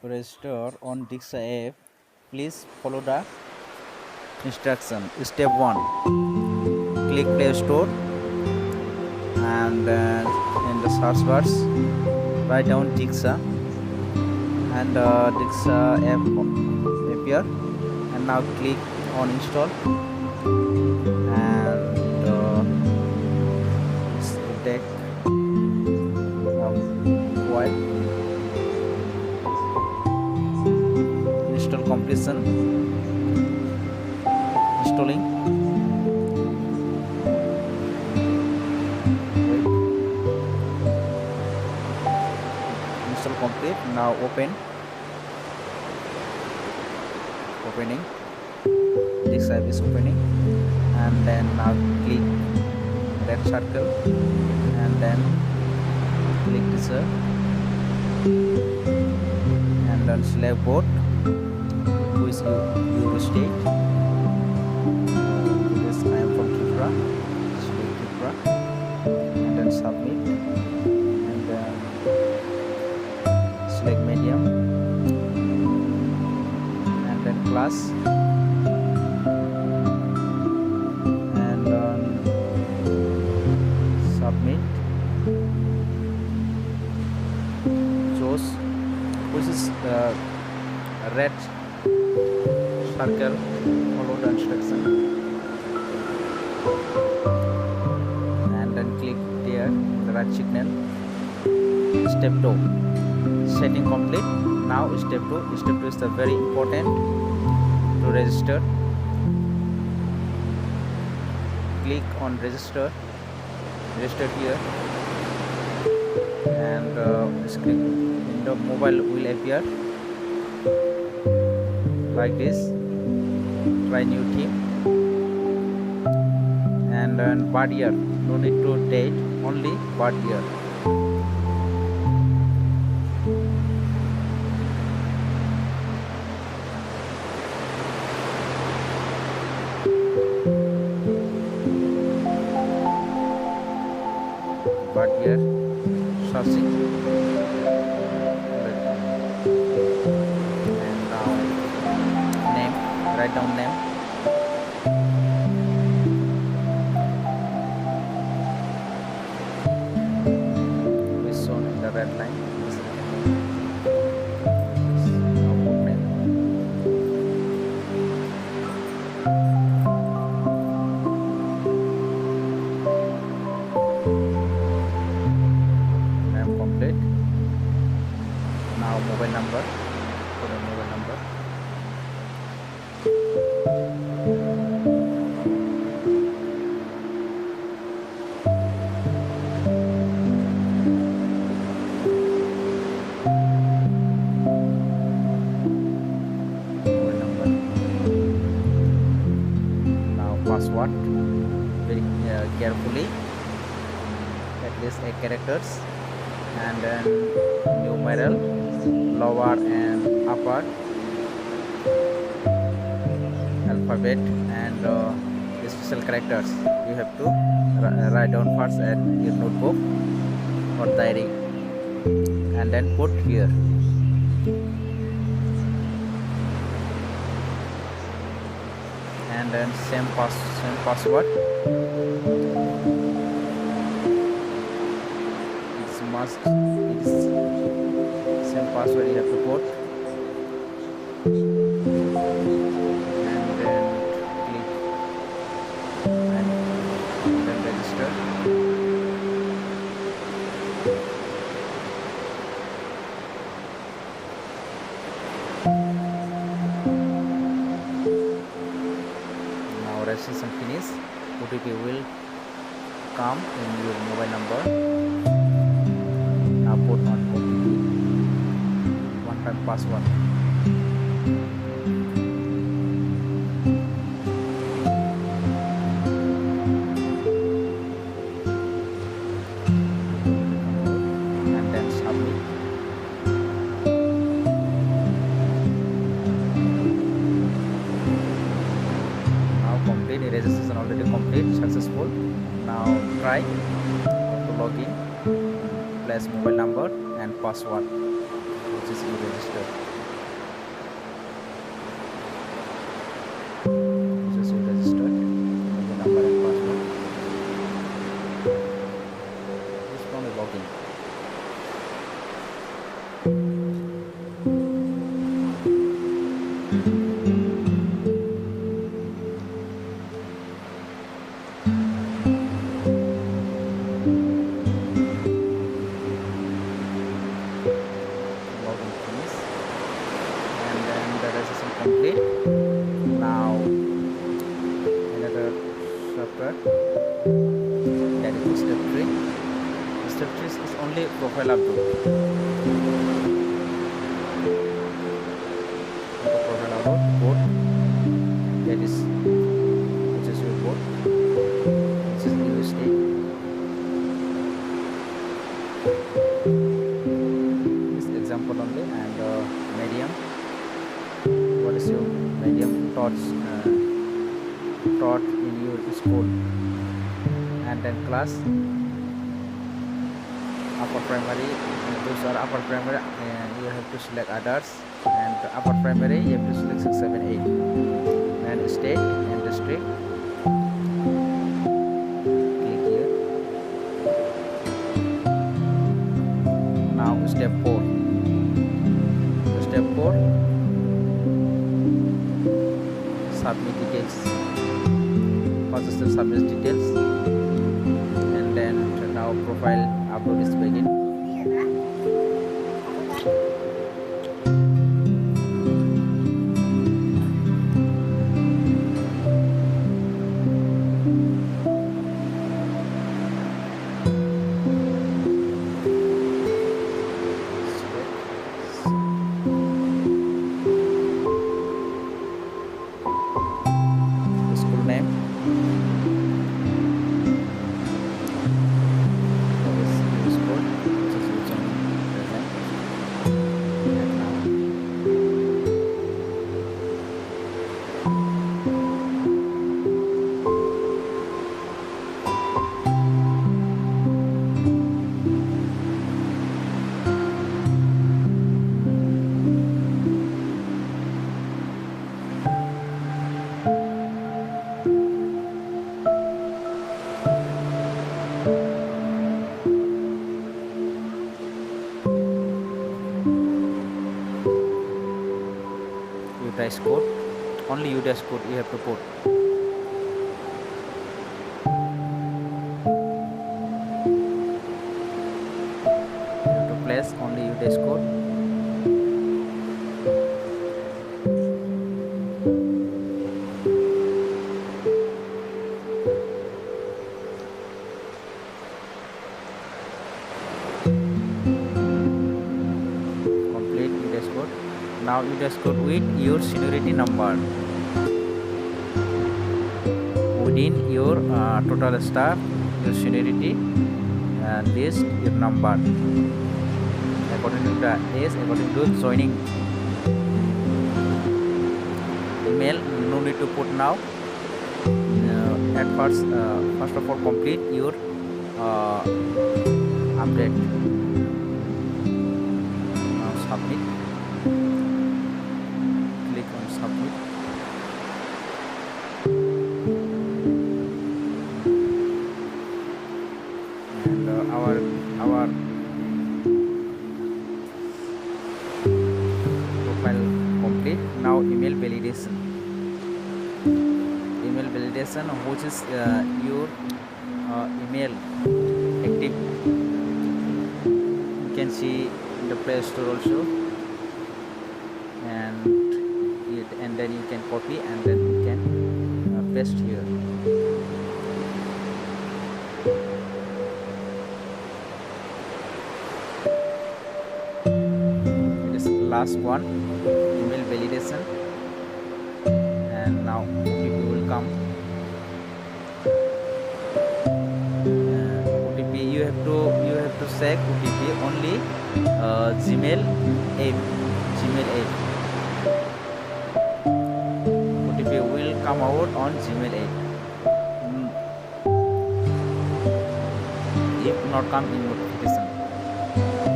register on Diksha app, please follow the instruction. Step 1, click Play Store and in the search bars write down Diksha and Diksha app appear, and now click on install and it will take a while. Install completion, installing. Wait. Install complete. Now opening. This app is opening, and then now click red circle and then click this and then select board which you state. This I am from Tripura, select Tripura and then submit and then select medium and then class and then submit. Choose which is red circle, follow the instruction and then click there the right signal. Step 2, setting complete. Now step 2 is the very important to register. Click on register here and screen in the mobile will appear like this. Try new theme and then birth year, no need to date, only birth year. Birth year, searching and now name, write down name. Is shown in the red line. Now put name. Name complete. Now mobile number. Put a mobile number. Mobile number. Now password. Very carefully. At least 8 characters, and then numeral, lower and upper alphabet and special characters. You have to write down first at your notebook or diary and then put here. And then same password. It is same password you have to put and then click and then register. Now registration finish. OTP will come in your mobile number. Now put on OTP, one-time password. And then submit. Now complete, the registration already complete, successful. Now try to log in. Place mobile number and password which is you registered. Just you register the number and password. This one is login. Login finish, and then the registration complete. Now another software, that is step 3. Step 3 is only profile upload. The profile upload code, that is which is your code, which is USD. This example only. And medium, what is your medium taught in your school. And then class, upper primary, those are upper primary, and you have to select others. And upper primary you have to select 6, 7, 8. And state and district, click here. Now step 4. Step 4, submit details. First step, submit details. And then now profile upload is begin. School name, school, which is which one present. And now UDICE code, only UDICE code you have to put. You have to place only UDICE code. Complete UDICE code. Now UDICE code with your seniority number within your total staff, your seniority, list your number according to the age, according to joining. Email no need to put now. At first of all, complete your update. Now submit. Click on submit. And our profile complete. Now email validation. Email validation, which is your email active. You can see in the Play Store also. And then you can copy and then you can paste here. It is last one, email validation. And now OTP will come. OTP you have to check OTP only Gmail app. OTP will come out on Gmail app. If not come in